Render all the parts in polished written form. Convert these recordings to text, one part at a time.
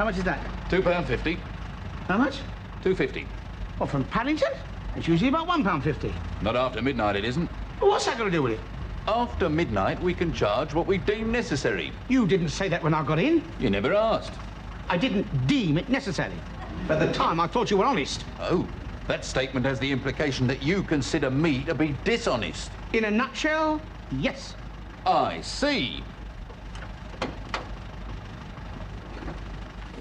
How much is that? £2.50. How much? £2.50. What, from Paddington? It's usually about £1.50. Not after midnight, it isn't. Well, what's that got to do with it? After midnight, we can charge what we deem necessary. You didn't say that when I got in. You never asked. I didn't deem it necessary. But at the time, I thought you were honest. Oh, that statement has the implication that you consider me to be dishonest. In a nutshell, yes. I see.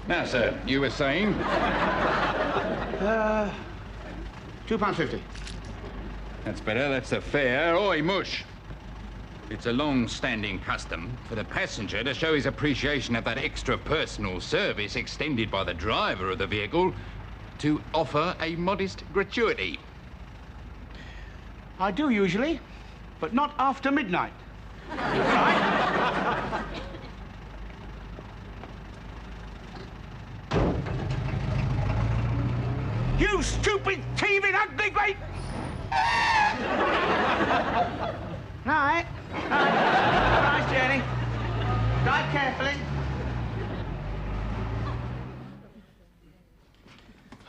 Now, sir, you were saying? £2.50. That's better. That's a fair. Oi, mush. It's a long-standing custom for the passenger to show his appreciation of that extra personal service extended by the driver of the vehicle to offer a modest gratuity. I do usually, but not after midnight. Right? You stupid, thieving, ugly, great... Right. Nice journey. Drive carefully.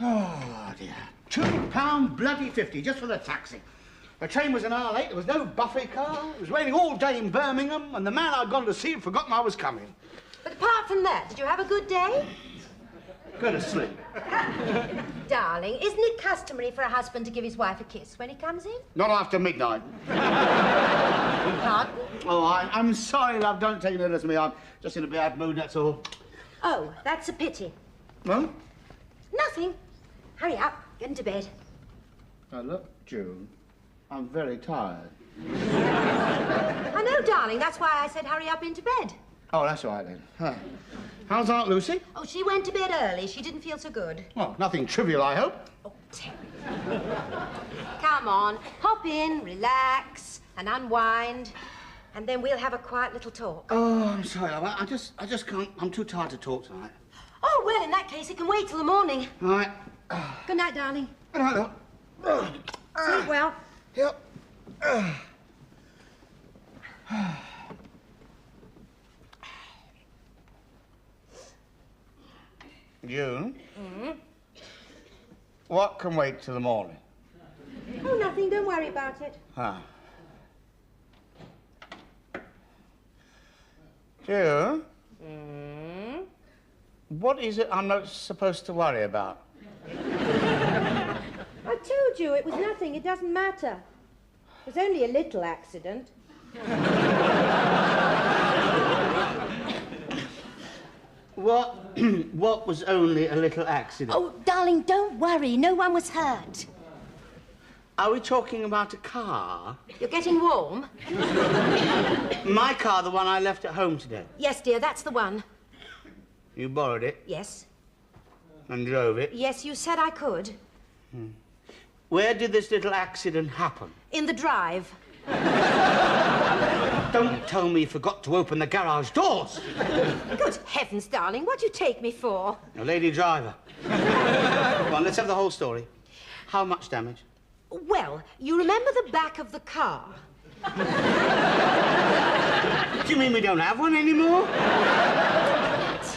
Oh, dear. £2 bloody 50 just for the taxi. The train was an hour late, there was no buffet car, it was raining all day in Birmingham, and the man I'd gone to see had forgotten I was coming. But apart from that, did you have a good day? Go to sleep. Darling, isn't it customary for a husband to give his wife a kiss when he comes in? Not after midnight. Pardon? Oh, I'm sorry, love, don't take it as me. I'm just in a bad mood, that's all. Oh, that's a pity. Well? Nothing. Hurry up, get into bed. Now, look, June, I'm very tired. I know, darling, that's why I said hurry up into bed. Oh, that's all right, then. Huh. How's Aunt Lucy? Oh, she went to bed early. She didn't feel so good. Well, nothing trivial, I hope. Oh, Terry. Come on, hop in, relax, and unwind, and then we'll have a quiet little talk. Oh, I'm sorry, love. I just can't. I'm too tired to talk tonight. Oh, well, in that case, it can wait till the morning. All right. Good night, darling. Good night, love. Sleep well. Yep. June? What can wait till the morning? Oh, nothing. Don't worry about it. Ah. June? What is it I'm not supposed to worry about? I told you it was nothing. It doesn't matter. It was only a little accident. What was only a little accident? Oh, darling, don't worry. No one was hurt. Are we talking about a car? You're getting warm? My car, the one I left at home today. Yes, dear, that's the one. You borrowed it Yes. and drove it. Yes, you said I could. Where did this little accident happen? In the drive. Don't tell me you forgot to open the garage doors. Good heavens, darling, what do you take me for? A lady driver. Come on, let's have the whole story. How much damage? Well, you remember the back of the car? Do you mean we don't have one anymore?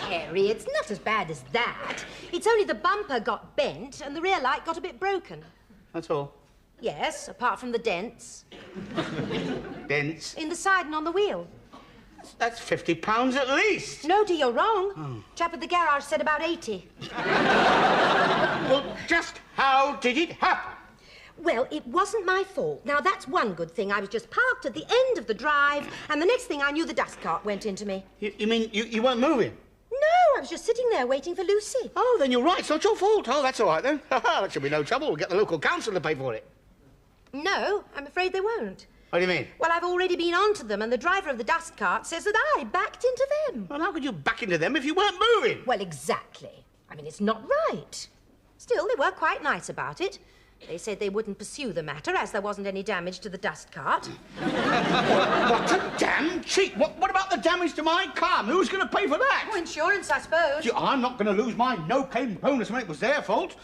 Terry, it's not as bad as that. It's only the bumper got bent and the rear light got a bit broken. That's all. Yes, apart from the dents. Dents? In the side and on the wheel. That's £50 at least. No, dear, you're wrong. Chap at the garage said about 80. Well, just how did it happen? Well, it wasn't my fault. Now, that's one good thing. I was just parked at the end of the drive, and the next thing I knew, the dust cart went into me. You mean you weren't moving? No, I was just sitting there waiting for Lucy. Oh, then you're right. It's not your fault. Oh, that's all right, then. That should be no trouble. We'll get the local council to pay for it. No, I'm afraid they won't. What do you mean? Well, I've already been on to them, and the driver of the dust cart says that I backed into them. Well, how could you back into them if you weren't moving? Well, exactly. I mean, it's not right. Still, they were quite nice about it. They said they wouldn't pursue the matter, as there wasn't any damage to the dust cart. What a damn cheat! What about the damage to my car? Who's going to pay for that? Oh, insurance, I suppose. Gee, I'm not going to lose my no-claim bonus when it was their fault.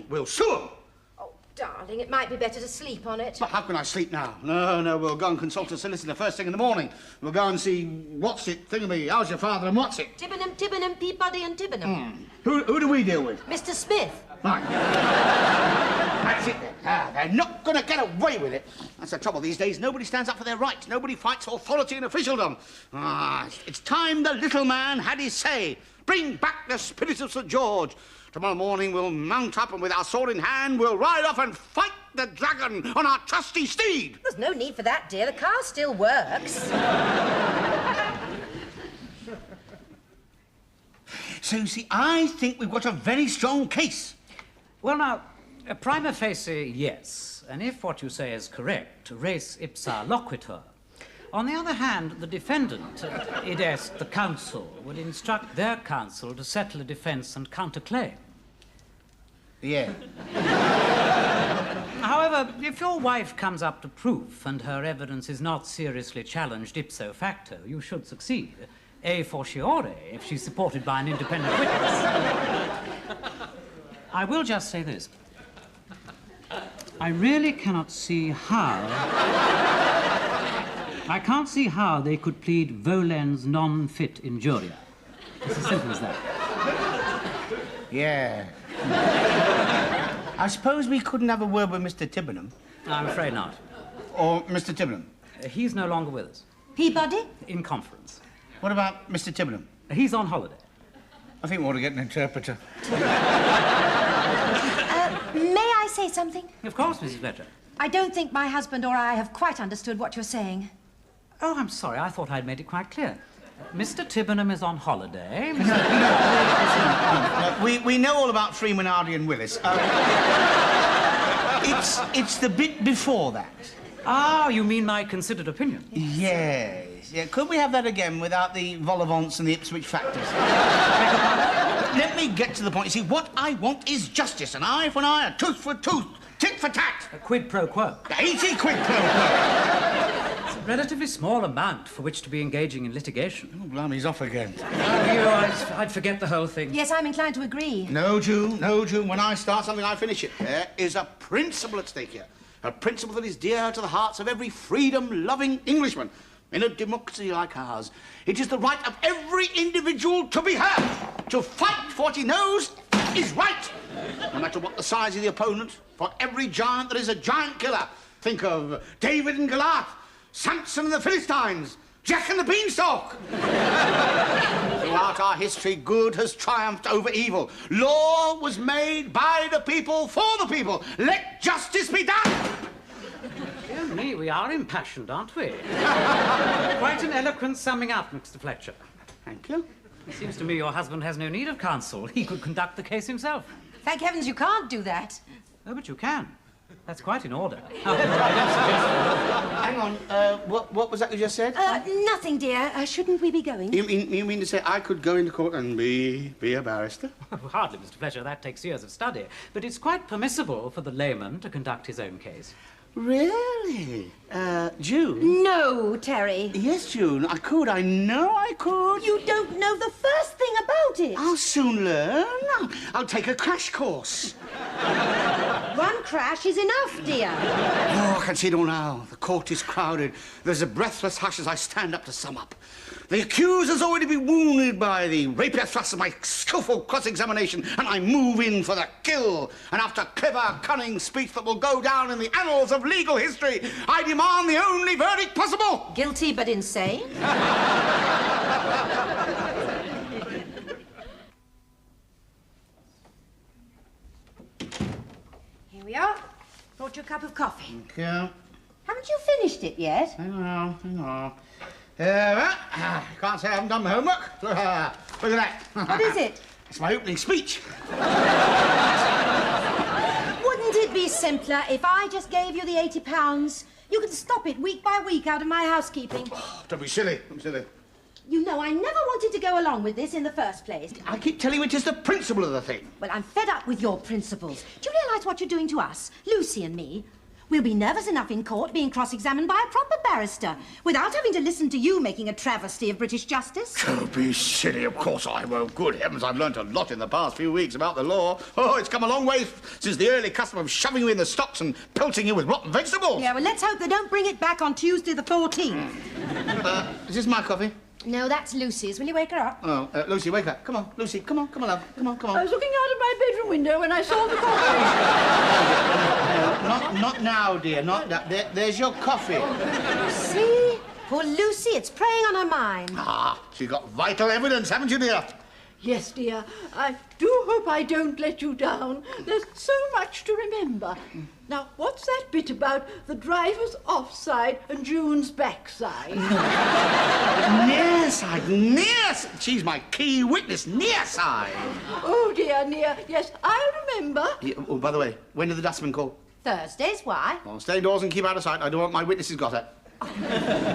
We'll sue them. Oh, darling, it might be better to sleep on it. But how can I sleep now? No, we'll go and consult a solicitor first thing in the morning. We'll go and see what's it, thingamy, how's your father and what's it? Tibbenham, Peabody and Tibbenham. Who do we deal with? Mr. Smith. Right. That's it then. They're not going to get away with it. That's the trouble these days. Nobody stands up for their rights. Nobody fights authority and officialdom. It's time the little man had his say. Bring back the spirit of St. George. Tomorrow morning we'll mount up and with our sword in hand we'll ride off and fight the dragon on our trusty steed. There's no need for that, dear. The car still works. So, you see, I think we've got a very strong case. Well, now, prima facie, yes. And if what you say is correct, res ipsa loquitur. On the other hand, the defendant, id est the counsel, would instruct their counsel to settle a defence and counterclaim. Yeah. However, if your wife comes up to proof and her evidence is not seriously challenged ipso facto, you should succeed. A fortiori, if she's supported by an independent witness. I will just say this. I really cannot see how... I can't see how they could plead volens non fit injuria. It's as simple as that. Yeah. I suppose we couldn't have a word with Mr. Tibbenham. I'm afraid not. Or Mr. Tibbenham. He's no longer with us. Peabody? In conference. What about Mr. Tibbenham? He's on holiday. I think we ought to get an interpreter. May I say something? Of course, Mrs. Fletcher. I don't think my husband or I have quite understood what you're saying. Oh, I'm sorry. I thought I'd made it quite clear. Mr. Tibbenham is on holiday. We know all about Freeman, Hardy and Willis. It's the bit before that. Ah, you mean my considered opinion? Yes. Yeah. Could we have that again without the vol-au-vents and the Ipswich factors? Let me get to the point. You see, what I want is justice. An eye for an eye, a tooth for a tooth, tit for tat. A quid pro quo. 80 quid pro quo. It's a relatively small amount for which to be engaging in litigation. Oh, blimey, he's off again. I'd forget the whole thing. Yes, I'm inclined to agree. No, June, no, June. When I start something, I finish it. There is a principle at stake here. A principle that is dear to the hearts of every freedom-loving Englishman. In a democracy like ours, it is the right of every individual to be heard, to fight for what he knows is right, no matter what the size of the opponent. For every giant, there is a giant killer. Think of David and Goliath, Samson and the Philistines, Jack and the Beanstalk. Throughout our history, good has triumphed over evil. Law was made by the people for the people. Let justice be done. Dear me, we are impassioned, aren't we? Quite an eloquent summing up, Mr. Fletcher. Thank you. It seems to me your husband has no need of counsel. He could conduct the case himself. Thank heavens you can't do that. Oh, but you can. That's quite in order. Hang on, what was that you just said? Nothing, dear. Shouldn't we be going? You mean to say I could go into court and be a barrister? Hardly, Mr. Fletcher. That takes years of study. But it's quite permissible for the layman to conduct his own case. Really? June? No, Terry. Yes, June, I could. I know I could. You don't know the first thing about it. I'll soon learn. I'll take a crash course. One crash is enough, dear. Oh, I can see it all now. The court is crowded. There's a breathless hush as I stand up to sum up. The accuser's already been wounded by the rapier thrust of my skillful cross-examination, and I move in for the kill. And after clever, cunning speech that will go down in the annals of legal history, I demand the only verdict possible. Guilty but insane? Here we are. Brought you a cup of coffee. Thank you. Haven't you finished it yet? Hang on. Can't say I haven't done my homework. Look at that. What is it? It's my opening speech. Wouldn't it be simpler if I just gave you the £80? You could stop it week by week out of my housekeeping. Oh, don't be silly. I'm silly. You know I never wanted to go along with this in the first place. I keep telling you it is the principle of the thing. Well, I'm fed up with your principles. Do you realise what you're doing to us, Lucy and me? We'll be nervous enough in court being cross-examined by a proper barrister without having to listen to you making a travesty of British justice. Don't be silly, of course I won't. Good heavens, I've learnt a lot in the past few weeks about the law. Oh, it's come a long way since the early custom of shoving you in the stocks and pelting you with rotten vegetables. Yeah, well, let's hope they don't bring it back on Tuesday the 14th. Is this my coffee? No, that's Lucy's. Will you wake her up? Oh, Lucy, wake up. Come on, Lucy, come on, love. Come on. I was looking out of my bedroom window when I saw the coffee. Not now, dear, not now. There's your coffee. See? Poor Lucy, it's preying on her mind. Ah, she's got vital evidence, haven't you, dear? Yes, dear. I do hope I don't let you down. There's so much to remember. Now, what's that bit about the driver's offside and June's backside? Near side, near. She's my key witness, near side. Oh, dear, near. Yes, I remember. Yeah, oh, by the way, when did the dustman call? Thursdays, why? Well, stay indoors and keep out of sight. I don't want my witnesses got her.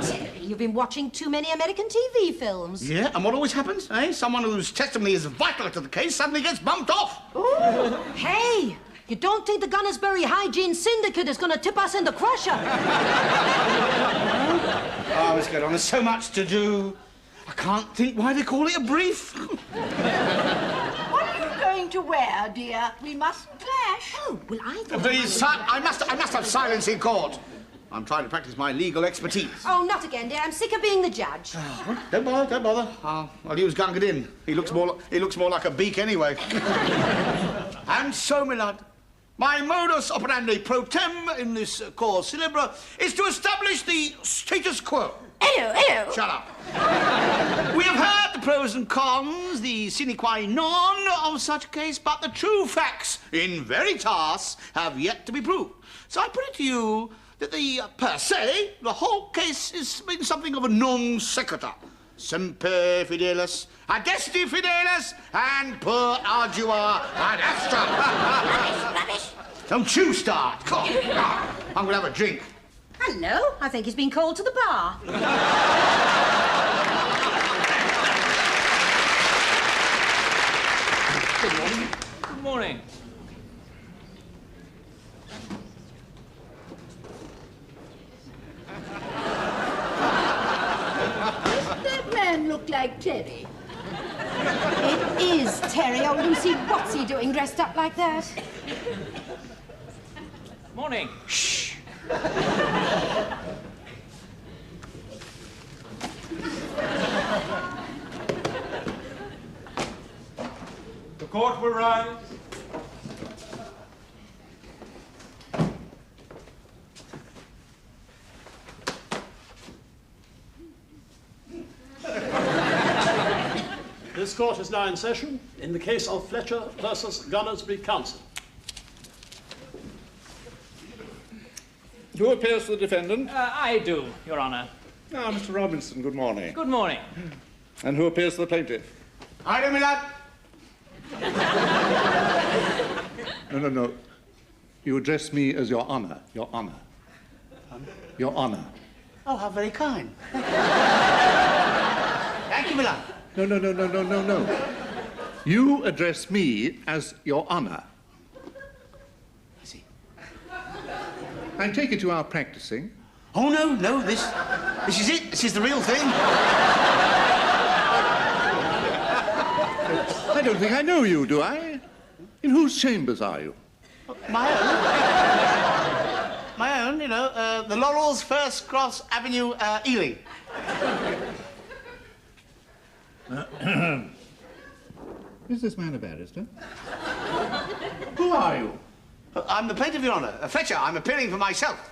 Terry, you've been watching too many American TV films. Yeah, and what always happens, eh? Someone whose testimony is vital to the case suddenly gets bumped off. Oh. Hey, you don't think the Gunnersbury Hygiene Syndicate is going to tip us in the crusher? Oh, let's get on. There's so much to do. I can't think why they call it a brief. What are you going to wear, dear? We mustn't clash. Oh, well, I thought... Please, I must have silence in court. I'm trying to practice my legal expertise. Oh, not again, dear. I'm sick of being the judge. Don't bother. I'll use Gunga Din. He looks more like a beak anyway. And so, my lad, my modus operandi pro tem in this cause célèbre is to establish the status quo. Hello. Shut up. We have heard the pros and cons, the sine qua non of such a case, but the true facts, in veritas, have yet to be proved. So I put it to you that per se, the whole case has been something of a non sequitur. Semper fidelis, adesti fidelis, and per ardua ad astra. Rubbish. Don't you start. Come on. I'm going to have a drink. Hello. I think he's been called to the bar. Good morning. Good morning. Doesn't that man look like Teddy? It is Terry. Oh, Lucy, what's he doing dressed up like that? Morning. Shh. The court will rise. This court is now in session in the case of Fletcher versus Gunnersbury Council. Who appears for the defendant? I do, Your Honour. Ah, Mr. Robinson, good morning. Good morning. And who appears for the plaintiff? I do, my lad. No. You address me as Your Honour. Your Honour. Your Honour. Oh, how very kind. Thank you, my lad. No. You address me as Your Honour. I see. I take it you are practicing. Oh, no, this is it. This is the real thing. I don't think I know you, do I? In whose chambers are you? My own, you know, the Laurels, First Cross Avenue, Ealing. Is this man a barrister? Who are you? I'm the plaintiff, Your Honour. Fletcher, I'm appearing for myself.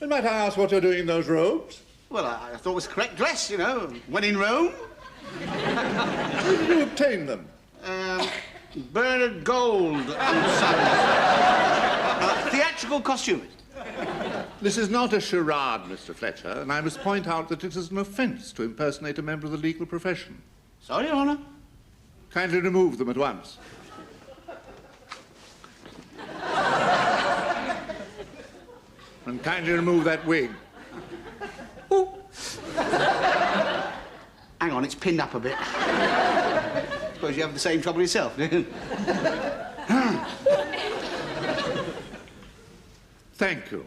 And might I ask what you're doing in those robes? Well, I thought it was the correct dress, you know, when in Rome. Where did you obtain them? Bernard Gold and Sons. Theatrical costumist. This is not a charade, Mr. Fletcher, and I must point out that it is an offence to impersonate a member of the legal profession. Sorry, Your Honour. Kindly remove them at once. And kindly remove that wig. Ooh. Hang on, it's pinned up a bit. Suppose you have the same trouble yourself, do you? Thank you.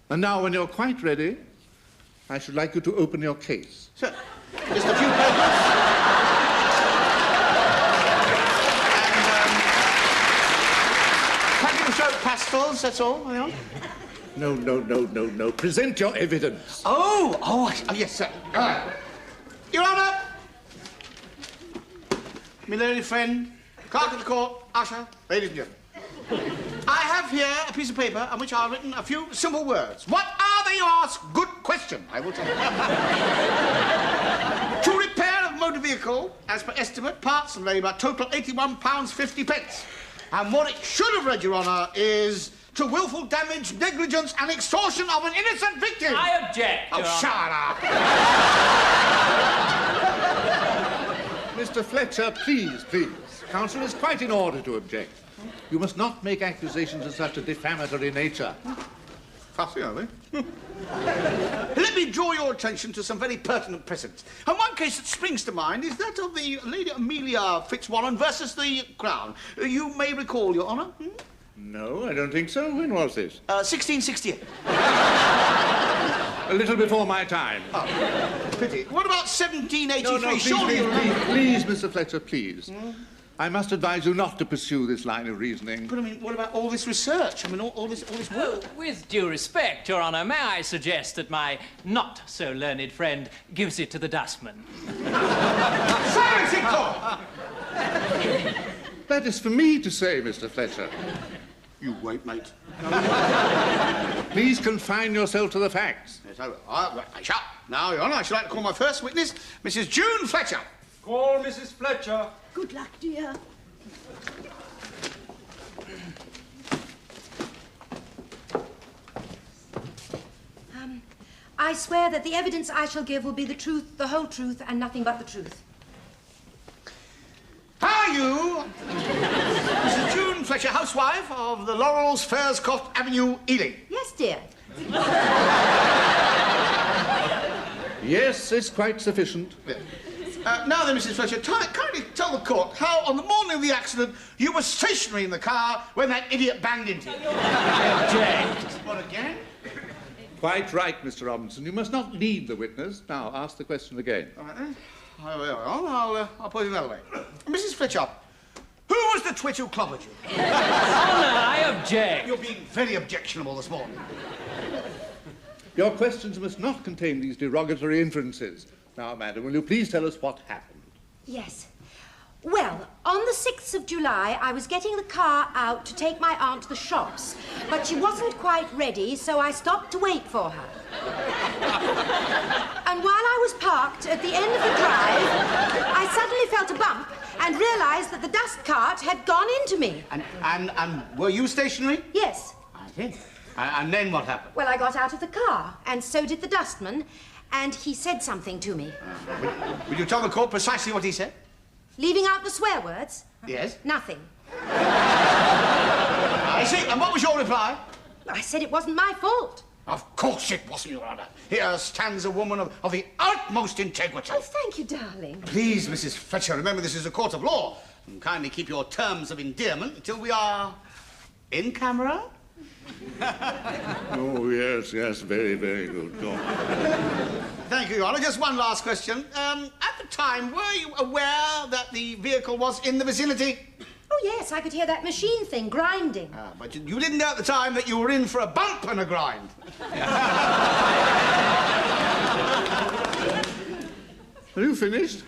And now, when you're quite ready, I should like you to open your case. Sir, just a few papers. Packet of soap pastels, that's all. You know? No. Present your evidence. Oh, yes, sir. Your Honour, my lady friend, clerk of the court, usher, ladies and gentlemen. I have here a piece of paper on which I've written a few simple words. What are they, you ask? Good question, I will tell you. To repair a motor vehicle, as per estimate, parts and labour total £81.50. And what it should have read, Your Honour, is to wilful damage, negligence and extortion of an innocent victim. I object, Oh, Your Honour. shut up. Mr. Fletcher, please. Counsel is quite in order to object. You must not make accusations of such a defamatory nature. Fussy, are they? Let me draw your attention to some very pertinent precedents. And one case that springs to mind is that of the Lady Amelia Fitzwarren versus the Crown. You may recall, Your Honour. No, I don't think so. When was this? 1668. A little before my time. Oh, pity. What about 1783? No, Surely you remember. please, Mr. Fletcher, please. I must advise you not to pursue this line of reasoning. But, I mean, what about all this research? I mean, all this work? With due respect, Your Honour, may I suggest that my not-so-learned friend gives it to the dustman? Silence in court! That is for me to say, Mr. Fletcher. You wait, mate. Please confine yourself to the facts. Yes, I shall. Now, Your Honour, I should like to call my first witness, Mrs. June Fletcher. Call Mrs. Fletcher. Good luck, dear. I swear that the evidence I shall give will be the truth, the whole truth, and nothing but the truth. How are you? Mrs. June Fletcher, housewife of the Laurels, Farescroft Avenue, Ealing. Yes, dear. Yes, it's quite sufficient. Yeah. Now then, Mrs. Fletcher, kindly tell the court how, on the morning of the accident, you were stationary in the car when that idiot banged into you. Object. What, again? Quite right, Mr. Robinson. You must not lead the witness. Now, ask the question again. All right, then. I'll put it another way. Mrs. Fletcher, who was the twit who clobbered you? Honour, I object. You're being very objectionable this morning. Your questions must not contain these derogatory inferences. Now, madam, will you please tell us what happened? Yes. Well, on the 6th of July, I was getting the car out to take my aunt to the shops, but she wasn't quite ready, so I stopped to wait for her. And while I was parked at the end of the drive, I suddenly felt a bump and realised that the dust cart had gone into me. And were you stationary? Yes. I did. And then what happened? Well, I got out of the car, and so did the dustman, and he said something to me. Will you tell the court precisely what he said? Leaving out the swear words? Yes. Nothing. I see. And what was your reply? I said it wasn't my fault. Of course it wasn't, Your Honour. Here stands a woman of the utmost integrity. Oh, thank you, darling. Please, Mrs. Fletcher, remember this is a court of law. And kindly keep your terms of endearment until we are in camera. Oh, yes, very, very good. Thank you, Your Honour. Just one last question. At the time, were you aware that the vehicle was in the vicinity? Oh, yes, I could hear that machine thing grinding. But you didn't know at the time that you were in for a bump and a grind. Are you finished?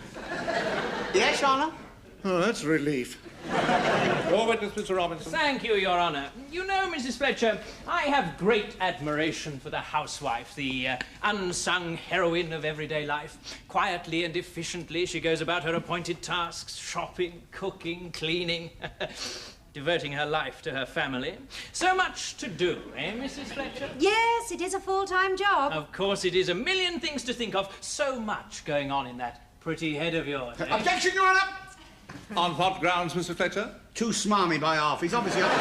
Yes, Your Honour? Oh, that's a relief. Your witness, Mr. Robinson. Thank you, Your Honour. You know, Mrs. Fletcher, I have great admiration for the housewife, the unsung heroine of everyday life. Quietly and efficiently, she goes about her appointed tasks, shopping, cooking, cleaning, devoting her life to her family. So much to do, eh, Mrs. Fletcher? Yes, it is a full-time job. Of course it is. A million things to think of. So much going on in that pretty head of yours, eh? Objection, Your Honour! On what grounds, Mr. Fletcher? Too smarmy by half. He's obviously up to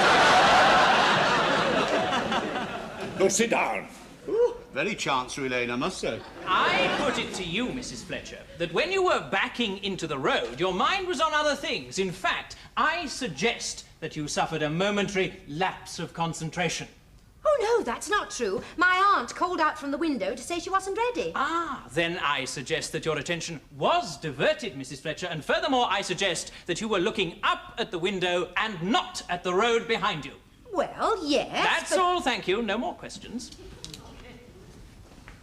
Go sit down. Ooh, very chancery lane, I must say. I put it to you, Mrs. Fletcher, that when you were backing into the road, your mind was on other things. In fact, I suggest that you suffered a momentary lapse of concentration. Oh, no, that's not true. My aunt called out from the window to say she wasn't ready. Ah, then I suggest that your attention was diverted, Mrs. Fletcher, and furthermore, I suggest that you were looking up at the window and not at the road behind you. Well, yes, That's all, thank you. No more questions.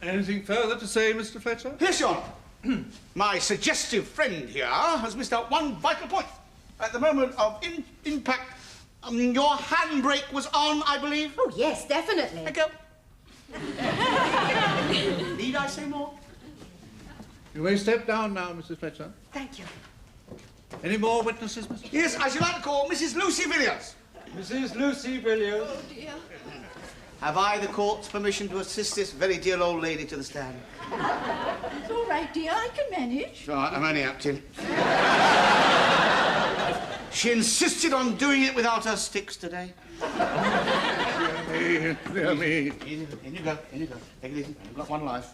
Anything further to say, Mr. Fletcher? Yes, Your Honour. My suggestive friend here has missed out one vital point. At the moment of impact, your handbrake was on, I believe. Oh, yes, definitely. Thank you. Need I say more? You may step down now, Mrs. Fletcher. Thank you. Any more witnesses, Mr. Yes, I should like to call Mrs. Lucy Villiers. Mrs. Lucy Villiers. Oh, dear. Have I the court's permission to assist this very dear old lady to the stand? It's all right, dear. I can manage. All right, I'm only acting. She insisted on doing it without her sticks today. Dear me. In you go, in you go. Take it easy. You've got one life.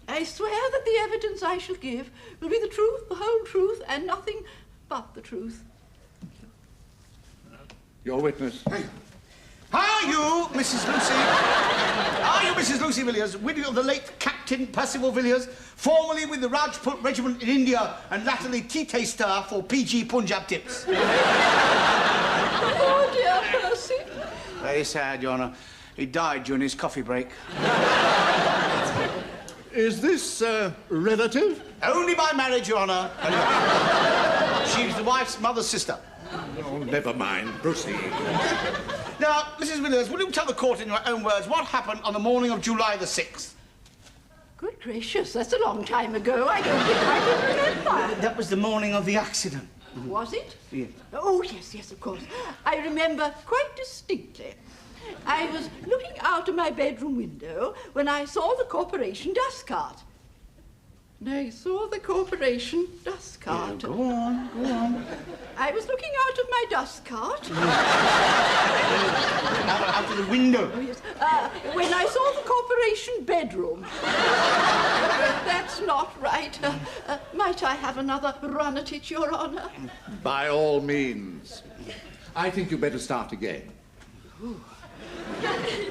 I swear that the evidence I shall give will be the truth, the whole truth, and nothing but the truth. Your witness. Are you, Mrs. Lucy? Are you Mrs. Lucy Villiers, widow of the late Captain Percival Villiers, formerly with the Rajput Regiment in India and latterly tea taster for PG Punjab tips? Oh, dear Percy. Very sad, Your Honour. He died during his coffee break. Is this relative? Only by marriage, Your Honour. She's the wife's mother's sister. Oh, never mind. Proceed. Now, Mrs. Villiers, will you tell the court in your own words what happened on the morning of July the 6th? Good gracious, that's a long time ago. I don't think I can remember. That was the morning of the accident. Was it? Yeah. Oh, yes, yes, of course. I remember quite distinctly. I was looking out of my bedroom window when I saw the corporation dust cart. And I saw the corporation dust cart. Yeah, go on, go on. I was looking out of my dust cart. Out of the window. Oh, yes. When I saw the corporation bedroom. That's not right. Might I have another run at it, Your Honour? By all means. I think you better start again.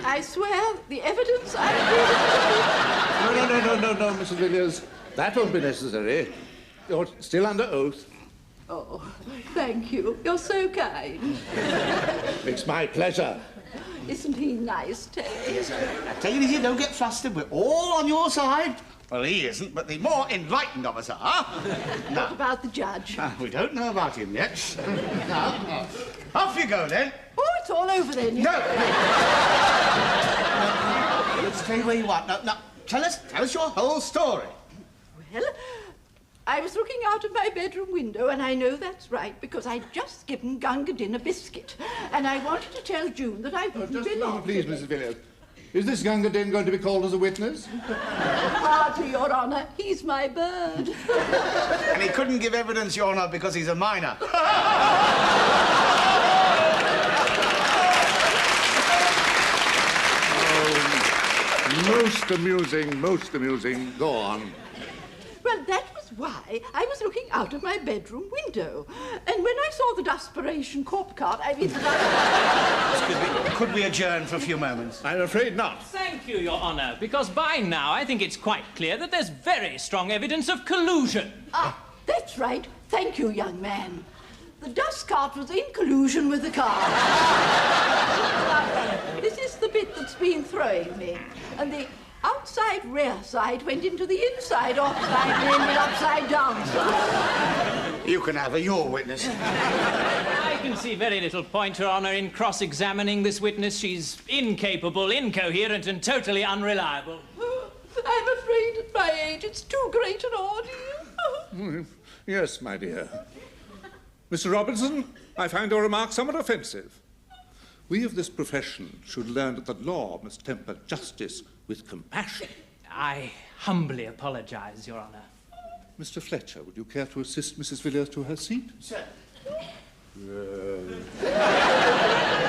I swear the evidence I No, Mrs. Villiers. That won't be necessary. You're still under oath. Oh, thank you. You're so kind. It's my pleasure. Isn't he nice, Ted? Yes, take it easy, don't get flustered. We're all on your side. Well, he isn't, but the more enlightened of us are. What about the judge? We don't know about him yet. Now, off you go, then. Oh, it's all over then. No. Let's stay where you are. Now, tell us your whole story. Well, I was looking out of my bedroom window, and I know that's right, because I'd just given Gunga Din a biscuit. And I wanted to tell June that I wouldn't Just a be moment, please, Mrs. Villiers. Is this Gunga Din going to be called as a witness? Hardly, Your Honour. He's my bird. And he couldn't give evidence, Your Honour, because he's a minor. Most amusing, most amusing. Go on. Well, that was why I was looking out of my bedroom window. And when I saw the desperation corp cart, I mean... Could we adjourn for a few moments? I'm afraid not. Thank you, Your Honour, because by now I think it's quite clear that there's very strong evidence of collusion. Ah, that's right. Thank you, young man. The dust cart was in collusion with the car. This is the bit that's been throwing me. And the outside rear side went into the inside offside and ended upside down side. You can have your witness. I can see very little point, Your Honour, in cross-examining this witness. She's incapable, incoherent, and totally unreliable. I'm afraid at my age it's too great an ordeal. Yes, my dear. Mr. Robinson, I find your remark somewhat offensive. We of this profession should learn that the law must temper justice with compassion. I humbly apologise, Your Honour. Mr. Fletcher, would you care to assist Mrs. Villiers to her seat? Sir.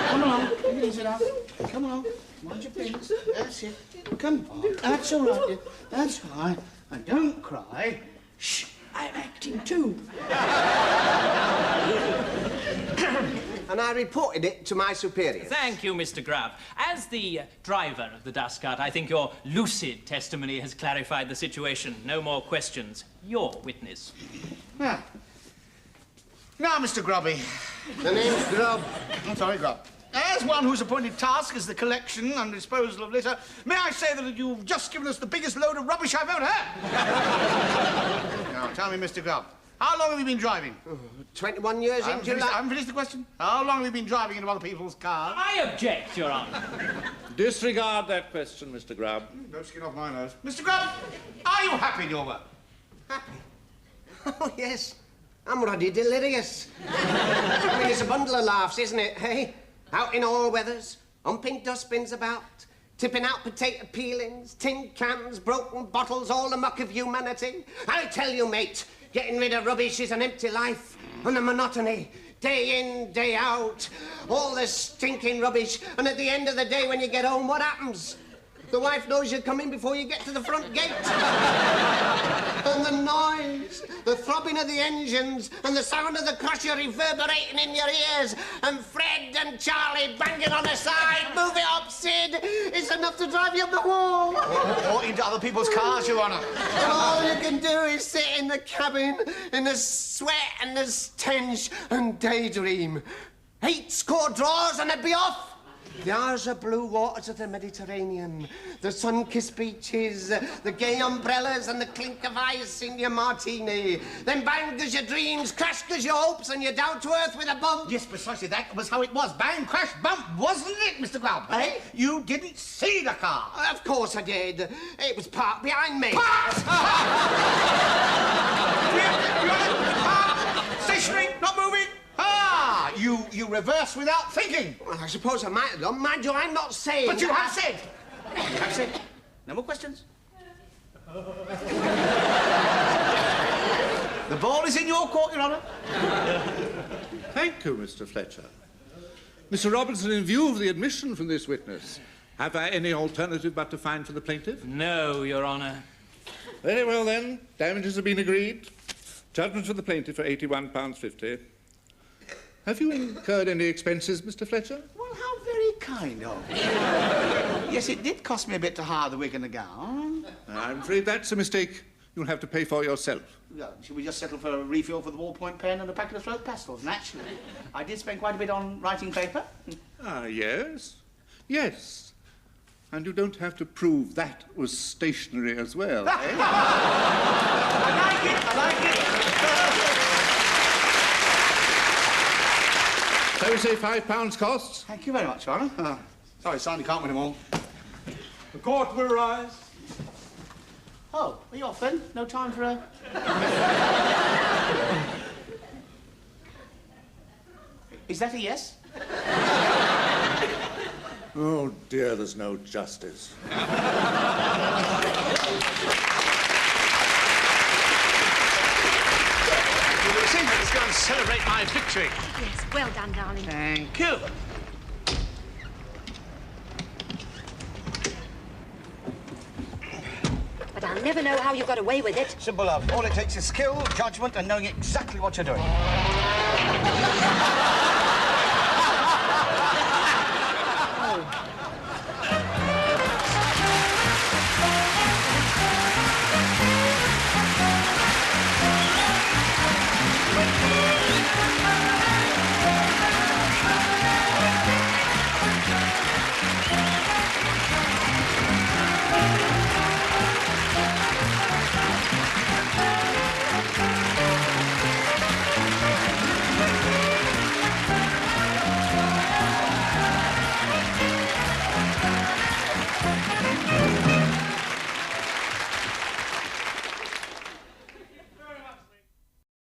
Come along. Sit down. Come along. Mind your business. That's it. Come on. That's all right. That's all right. And don't cry. Shh. I'm acting too. and I reported it to my superiors. Thank you, Mr. Grubb. As the driver of the dust cart, I think your lucid testimony has clarified the situation. No more questions. Your witness. Yeah. Now, Mr. Grubby. The name's Grubb. I'm sorry, Grubb. As one whose appointed task is the collection and disposal of litter, may I say that you've just given us the biggest load of rubbish I've ever had? Now, tell me, Mr. Grubb, how long have you been driving? 21 years in July. I haven't finished the question. How long have you been driving in other people's cars? I object, Your Honour. Disregard that question, Mr. Grubb. No skin off my nose. Mr. Grubb, are you happy in your work? Happy? Oh, yes. I'm ruddy delirious. I mean, it's a bundle of laughs, isn't it, hey? Out in all weathers, humping dustbins about, tipping out potato peelings, tin cans, broken bottles, all the muck of humanity. I tell you, mate, getting rid of rubbish is an empty life, and the monotony, day in, day out, all the stinking rubbish, and at the end of the day, when you get home, what happens? The wife knows you're coming before you get to the front gate. And the noise, the throbbing of the engines, and the sound of the crusher reverberating in your ears, and Fred and Charlie banging on the side, move it up, Sid, it's enough to drive you up the wall. Or into other people's cars, Your Honour. And all you can do is sit in the cabin, in the sweat and the stench, and daydream. 8 score draws and it'd be off. The azure blue waters of the Mediterranean, the sun-kissed beaches, the gay umbrellas and the clink of ice in your martini. Then bang goes your dreams, crash goes your hopes, and you're down to earth with a bump. Yes, precisely. That was how it was. Bang, crash, bump, wasn't it, Mr. Grubb? Eh? You didn't see the car. Of course I did. It was parked behind me. Parked! Stationary, not moving. Ah, you reverse without thinking. Well, I suppose I might have done. Mind you, I'm not saying... But you have said. You have said. No more questions. The ball is in your court, Your Honour. Thank you, Mr. Fletcher. Mr. Robinson, in view of the admission from this witness, have I any alternative but to fine for the plaintiff? No, Your Honour. Very well, then. Damages have been agreed. Judgment for the plaintiff for £81.50. Have you incurred any expenses, Mr. Fletcher? Well, how very kind of you. Yes, it did cost me a bit to hire the wig and the gown. I'm afraid that's a mistake you'll have to pay for yourself. Well, should we just settle for a refill for the ballpoint pen and a packet of float pastels? Naturally. I did spend quite a bit on writing paper. Ah, yes. Yes. And you don't have to prove that was stationary as well, eh? I like it, I like it. So we say £5 costs? Thank you very much, Your Honour. Sorry, son, you can't win them all. The court will rise. Oh, are you off then? No time for a... Is that a yes? Oh, dear, there's no justice. Let's go and celebrate my victory. Yes, well done, darling. Thank you. But I'll never know how you got away with it. Simple, love. All it takes is skill, judgment, and knowing exactly what you're doing.